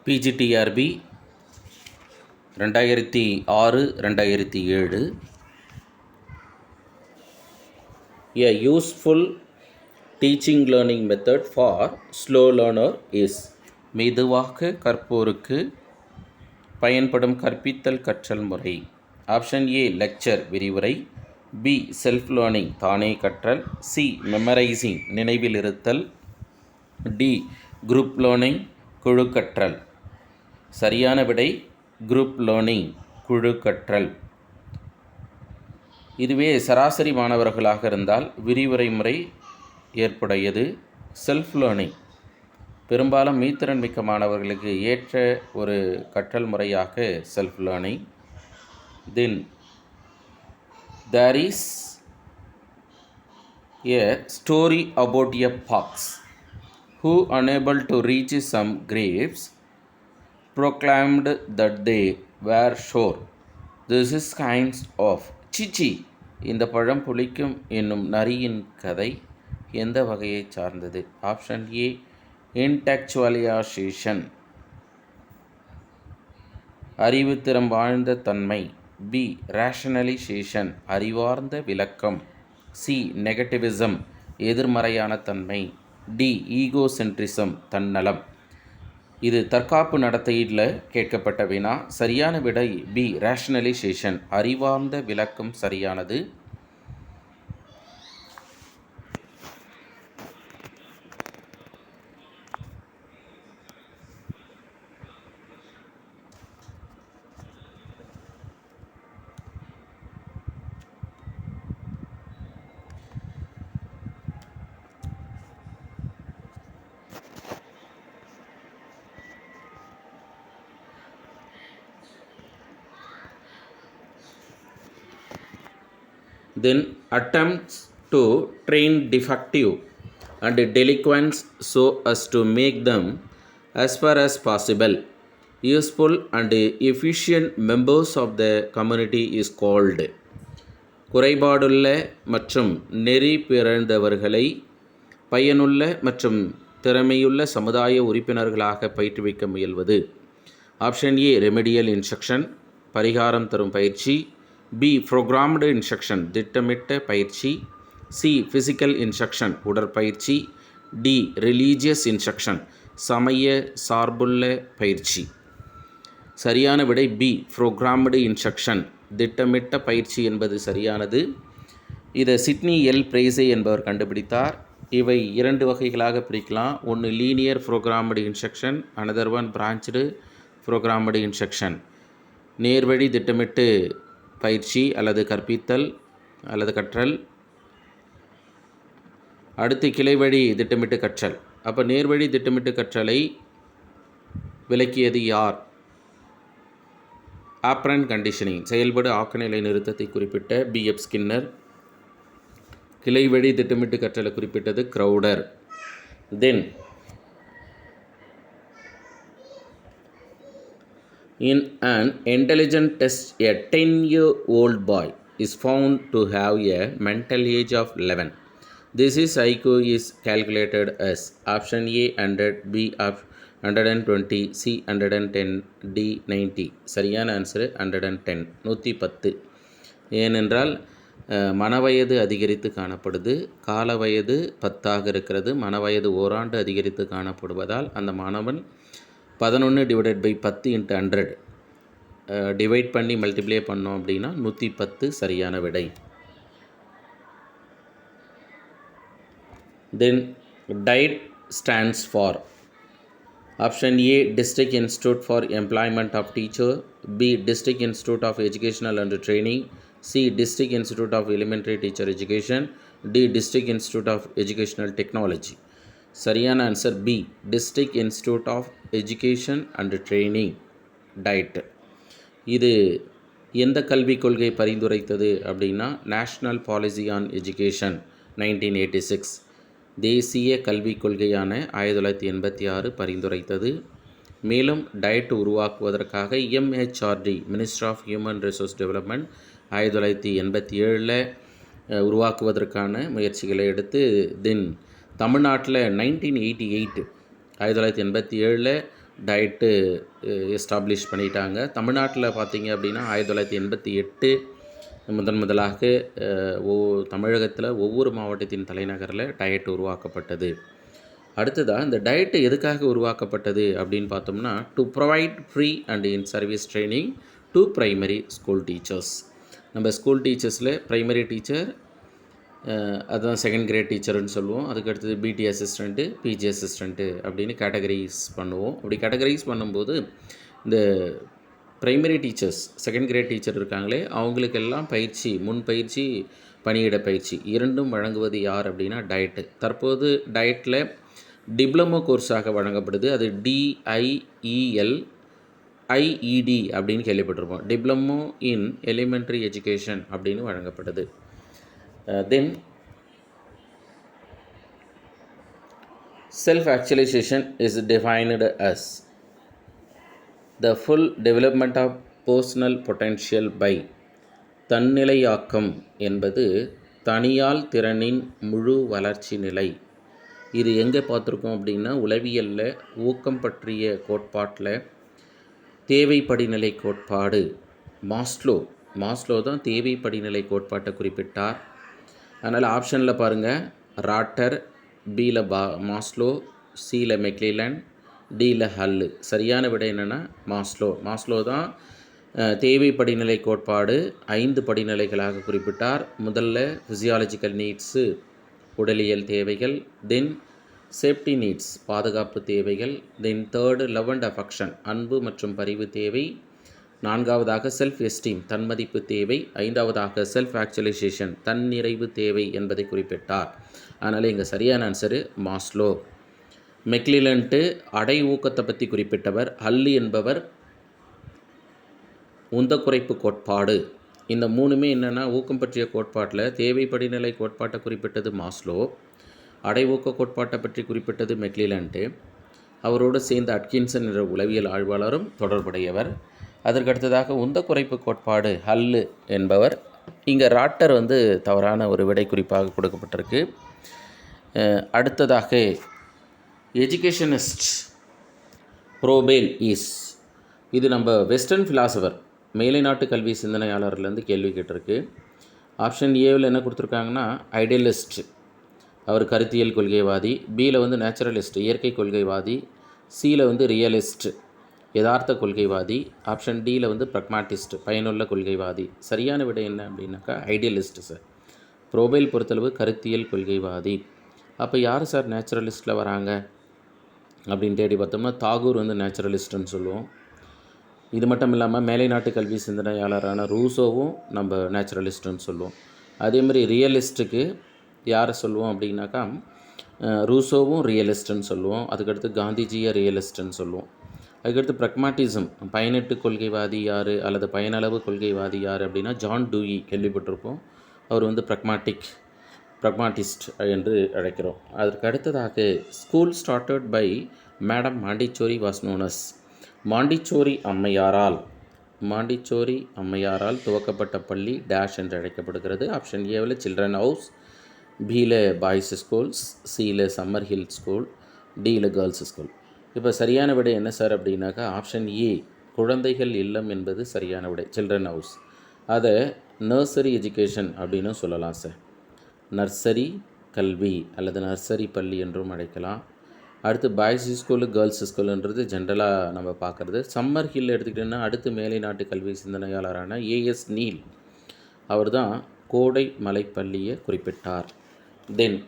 PGTRB 2006-2007. A useful teaching learning method for slow learner is மெதுவாக கற்போருக்கு பயன்படும் கற்பித்தல் கற்றல் முறை. ஆப்ஷன் ஏ லெக்சர் விரிவுரை, பி செல்ஃப் லேர்னிங் தானே கற்றல், சி மெமரைசிங் நினைவில் இருத்தல், டி குரூப் லேர்னிங் குழு கற்றல். சரியான விடை குரூப் லேர்னிங் குழு கற்றல். இதுவே சராசரி மாணவர்களாக இருந்தால் விரிவுரை முறை ஏற்புடையது. செல்ஃப் லேர்னிங் பெரும்பாலும் மீத்திறன் மிக்க மாணவர்களுக்கு ஏற்ற ஒரு கற்றல் முறையாக self learning. Then there is a story about a fox who, unable to reach some grapes, proclaimed that they were sure. This is kind of Chichi. இந்த பழம் புளிக்கும் என்னும் நரியின் கதை எந்த வகையை சார்ந்தது? ஆப்ஷன் ஏ இன்டெக்சுவலைசேஷன் அறிவுத்திறம் வாழ்ந்த தன்மை, பி ரேஷனலைசேஷன் அறிவார்ந்த விளக்கம், சி நெகட்டிவிசம் எதிர்மறையான தன்மை, டி ஈகோசென்ட்ரிசம் தன்னலம். இது தற்காப்பு நடத்தையில் கேட்கப்பட்ட வினா. சரியான விடை பி ரேஷனலைசேஷன் அறிவார்ந்த விளக்கம் சரியானது. Then attempts to train defective and delinquents so as to make them as far as possible useful and efficient members of the community is called. குறைபாடுள்ள மற்றும் நெறி பிறழ்ந்தவர்களை பயனுள்ள மற்றும் திறமையுள்ள சமுதாய உறுப்பினர்களாக பயிற்றுவிக்க முயல்வது. ஆப்ஷன் ஏ ரெமெடியல் இன்ஸ்ட்ரக்ஷன் பரிகாரம் தரும் பயிற்சி, பி ப்ரோக்ராம்டு இன்ஸ்ட்ரக்ஷன் திட்டமிட்ட பயிற்சி, சி ஃபிசிக்கல் இன்ஸ்ட்ரக்ஷன் உடற்பயிற்சி, டி ரிலீஜியஸ் இன்ஸ்ட்ரக்ஷன் சமய சார்புள்ள பயிற்சி. சரியான விடை பி ப்ரோக்ராம்டு இன்ஸ்ட்ரக்ஷன் திட்டமிட்ட பயிற்சி என்பது சரியானது. இதை சிட்னி எல் பிரைஸே என்பவர் கண்டுபிடித்தார். இவை இரண்டு வகைகளாக பிரிக்கலாம். ஒன்று linear programmed instruction, another one branched programmed instruction. நேர்வழி திட்டமிட்டு பயிற்சி அல்லது கற்பித்தல் அல்லது கற்றல். அடுத்து கிளைவழி திட்டமிட்டு கற்றல். அப்போ நேர்வழி திட்டமிட்டு கற்றலை விளக்கியது யார்? ஆப்ரண்ட் கண்டிஷனிங் செயல்படு ஆக்கநிலை நிறுத்தத்தை குறிப்பிட்ட பிஎஃப் ஸ்கின்னர். கிளைவழி திட்டமிட்டு கற்றலை குறிப்பிட்டது க்ரௌடர். தென் in an intelligent test, a 10-year-old boy is found to have a mental age of 11. This is IQ is calculated as option A 100, B 120, C 110, D 90. சரியான ஆன்சரு 110 110. ஏனென்றால் மனவயது அதிகரித்து காணப்படுது. கால வயது 10 இருக்கிறது. மனவயது ஓராண்டு அதிகரித்து காணப்படுவதால் அந்த மாணவன் 11/10 × 100 டிவைட் பண்ணி மல்டிப்ளை பண்ணோம் அப்படின்னா 110 சரியான விடை. Then DIET stands for option A district institute for employment of teacher, B district institute of educational and training, C district institute of elementary teacher education, D district institute of educational technology. சரியான answer B district institute of education and training DIET. இது எந்த கல்விக் கொள்கை பரிந்துரைத்தது அப்படின்னா national policy on education 1986 தேசிய கல்விக் கொள்கையான 1986 பரிந்துரைத்தது. மேலும் DIET உருவாக்குவதற்காக MHRD ministry of human resource development 1987 உருவாக்குவதற்கான முயற்சிகளை எடுத்து தென் தமிழ்நாட்டில் 1987 டயட்டு எஸ்டாப்ளிஷ் பண்ணிட்டாங்க. தமிழ்நாட்டில் பார்த்திங்க அப்படின்னா 1988 முதலாக தமிழகத்தில் ஒவ்வொரு மாவட்டத்தின் தலைநகரில் டயட் உருவாக்கப்பட்டது. அடுத்ததாக இந்த டயட்டு எதுக்காக உருவாக்கப்பட்டது அப்படின்னு பார்த்தோம்னா, to provide free and in service training to primary school teachers. நம்ம ஸ்கூல் டீச்சர்ஸில் ப்ரைமரி டீச்சர், அதுதான் செகண்ட் கிரேட் டீச்சர்னு சொல்லுவோம். அதுக்கடுத்தது பிடி அசிஸ்டண்ட்டு, பிஜி அசிஸ்டண்ட்டு அப்படின்னு கேட்டகரைஸ் பண்ணுவோம். அப்படி கேட்டகரைஸ் பண்ணும்போது இந்த primary teachers, second grade teacher இருக்காங்களே, அவங்களுக்கெல்லாம் பயிற்சி, முன் பயிற்சி, பணியிட பயிற்சி இரண்டும் வழங்குவது யார் அப்படின்னா டயட்டு. தற்போது டயட்டில் டிப்ளமோ கோர்ஸாக வழங்கப்படுது. அது DIEL IED அப்படின்னு கேள்விப்பட்டிருப்போம். டிப்ளமோ இன் எலிமெண்ட்ரி எஜுகேஷன் அப்படின்னு வழங்கப்படுது. Then self actualization is defined as the full development of personal potential by. தன்னிலையாக்கம் என்பது தனியால் திறனின் முழு வளர்ச்சி நிலை. இது எங்கே பார்த்துருக்கோம் அப்படின்னா, உளவியலில் ஊக்கம் பற்றிய கோட்பாட்டில் தேவை படிநிலை கோட்பாடு, மாஸ்லோ தான் தேவை படிநிலை கோட்பாட்டை குறிப்பிட்டார். அதனால் ஆப்ஷனில் பாருங்கள், ராட்டர், பியில் மாஸ்லோ, சியில் மெக்லிலன், டியில் ஹல்லு. சரியான விடை என்னென்னா மாஸ்லோ தான் தேவை படிநிலை கோட்பாடு 5 படிநிலைகளாக குறிப்பிட்டார். முதல்ல ஃபிசியாலஜிக்கல் நீட்ஸு, உடலியல் தேவைகள், தென் சேஃப்டி நீட்ஸ், பாதுகாப்பு தேவைகள், தென் தேர்டு லவ் அண்ட் அஃபெக்ஷன், அன்பு மற்றும் பரிவு தேவை, 4வதாக செல்ஃப் எஸ்டீம், தன்மதிப்பு தேவை, 5வதாக செல்ஃப் ஆக்சுவலைசேஷன், தன்னிறைவு தேவை என்பதை குறிப்பிட்டார். அதனால் இங்கே சரியான ஆன்சரு மாஸ்லோ. மெக்லிலன்ட்டு அடை ஊக்கத்தை பற்றி குறிப்பிட்டவர். ஹல்லு என்பவர் உந்த குறைப்பு கோட்பாடு. இந்த 3மே என்னென்னா, ஊக்கம் பற்றிய கோட்பாட்டில் தேவை படிநிலை கோட்பாட்டை குறிப்பிட்டது மாஸ்லோ, அடை ஊக்க கோட்பாட்டை பற்றி குறிப்பிட்டது மெக்லிலன்ட்டு, அவரோடு சேர்ந்த அட்கின்சன் என்ற உளவியல் ஆய்வாளரும் தொடர்புடையவர். அதற்கடுத்ததாக உந்த குறைப்பு கோட்பாடு ஹல்லு என்பவர். இங்கே ராட்டர் தவறான ஒரு விடை குறிப்பாக கொடுக்கப்பட்டிருக்கு. அடுத்ததாக எஜுகேஷனிஸ்ட் ப்ரோபேல் இஸ், இது நம்ம வெஸ்டர்ன் ஃபிலாசபர், மேலை நாட்டு கல்வி சிந்தனையாளர்லேருந்து கேள்வி கேட்டிருக்கு. ஆப்ஷன் ஏவில் என்ன கொடுத்துருக்காங்கன்னா, ஐடியலிஸ்ட், அவர் கருத்தியல் கொள்கைவாதி, பியில் நேச்சுரலிஸ்ட், இயற்கை கொள்கைவாதி, சியில் ரியலிஸ்ட், யதார்த்த கொள்கைவாதி, ஆப்ஷன் டியில் ப்ரக்மாட்டிஸ்ட், பயனுள்ள கொள்கைவாதி. சரியான விடை என்ன அப்படின்னாக்கா ஐடியலிஸ்ட் சார். ப்ரோபேல் பொறுத்தளவு கருத்தியல் கொள்கைவாதி. அப்போ யார் சார் நேச்சுரலிஸ்ட்டில் வராங்க அப்படின்னு தேடி பார்த்தோம்னா, தாகூர் நேச்சுரலிஸ்ட்டுன்னு சொல்லுவோம். இது மட்டும் இல்லாமல் மேலை நாட்டு கல்வி சிந்தனையாளரான ரூசோவும் நம்ம நேச்சுரலிஸ்ட்டுன்னு சொல்லுவோம். அதேமாதிரி ரியலிஸ்ட்டுக்கு யாரை சொல்லுவோம் அப்படின்னாக்கா, ரூசோவும் ரியலிஸ்ட்டுன்னு சொல்லுவோம். அதுக்கடுத்து காந்திஜியை ரியலிஸ்ட்டுன்னு சொல்லுவோம். அதுக்கடுத்து ப்ரக்மாட்டிசம், பயனீட்டு கொள்கைவாதி யார் அல்லது பயனளவு கொள்கைவாதி யார் அப்படின்னா ஜான் டூயி, கேள்விப்பட்டிருப்போம். அவர் ப்ரக்மாட்டிஸ்ட் என்று அழைக்கிறோம். அதற்கு அடுத்ததாக school started by madam Montessori was known as. Montessori அம்மையாரால் துவக்கப்பட்ட பள்ளி டேஷ் என்று அழைக்கப்படுகிறது. ஆப்ஷன் ஏவில் சில்ட்ரன் ஹவுஸ், பியில் பாய்ஸ் ஸ்கூல்ஸ், சியில் சம்மர் ஹில் ஸ்கூல், டியில் கேர்ள்ஸ் ஸ்கூல். இப்போ சரியான விடை என்ன சார் அப்படின்னாக்கா, ஆப்ஷன் ஏ, குழந்தைகள் இல்லம் என்பது சரியான விடை, சில்ட்ரன் ஹவுஸ். அதை நர்சரி எஜுகேஷன் அப்படின்னு சொல்லலாம் சார். நர்சரி கல்வி அல்லது நர்சரி பள்ளி என்றும் அழைக்கலாம். அடுத்து பாய்ஸ் ஸ்கூலு, கேர்ள்ஸ் ஸ்கூலுன்றது ஜென்ரலாக நம்ம பார்க்குறது. சம்மர் ஹில் எடுத்துக்கிட்டோன்னா அடுத்து மேலை நாட்டு கல்வி சிந்தனையாளரான ஏஎஸ் நீல், அவர் தான் கோடை மலைப்பள்ளியை குறிப்பிட்டார். தென்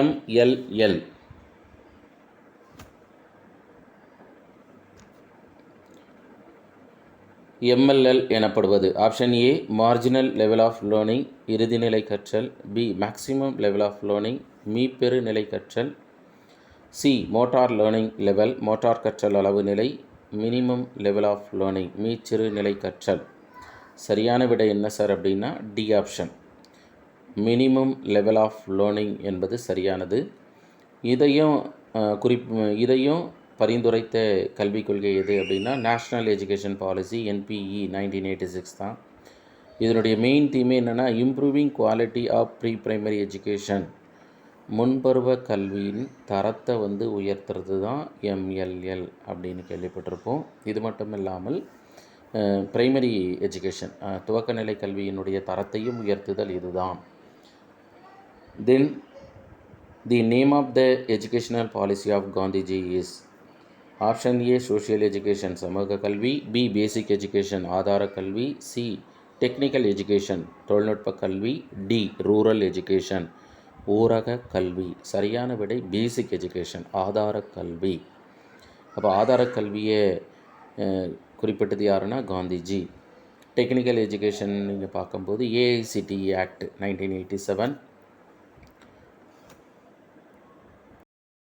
MLL, MLL எனப்படுவது. Option A marginal level of learning, இறுதிநிலை கற்றல், B maximum level of learning, மீப்பெரு நிலை கற்றல், C motor learning level, motor கற்றல் அளவு நிலை, மினிமம் லெவல் ஆஃப் லேர்னிங், மீச்சிறு நிலை கற்றல். சரியான விடை என்ன சார் அப்படின்னா D option, minimum level of learning என்பது சரியானது. இதையும் பரிந்துரைத்த கல்விக் கொள்கை எது அப்படின்னா நேஷ்னல் எஜுகேஷன் பாலிசி NPE 1986 தான். இதனுடைய மெயின் தீமே என்னென்னா improving quality of pre primary education முன்பருவ கல்வியின் தரத்தை வந்து உயர்த்துறது தான் எம்எல்எல் அப்படின்னு கேள்விப்பட்டிருப்போம். இது மட்டும் இல்லாமல் பிரைமரி எஜுகேஷன் துவக்கநிலை கல்வியினுடைய தரத்தையும் உயர்த்துதல் இதுதான். Then the name of the educational policy of Gandhiji is option A social education சமூக கல்வி, பி பேசிக் எஜுகேஷன் ஆதார கல்வி, சி டெக்னிக்கல் எஜுகேஷன் தொழில்நுட்ப கல்வி, டி ரூரல் எஜுகேஷன் ஊரக கல்வி. சரியான விடை பேசிக் எஜுகேஷன் ஆதார கல்வி. அப்போ ஆதார கல்வியை குறிப்பிட்டது யாருன்னா காந்திஜி. டெக்னிக்கல் எஜுகேஷன் நீங்கள் பார்க்கும்போது ஏஐசிடிஇ ஆக்ட் 1987,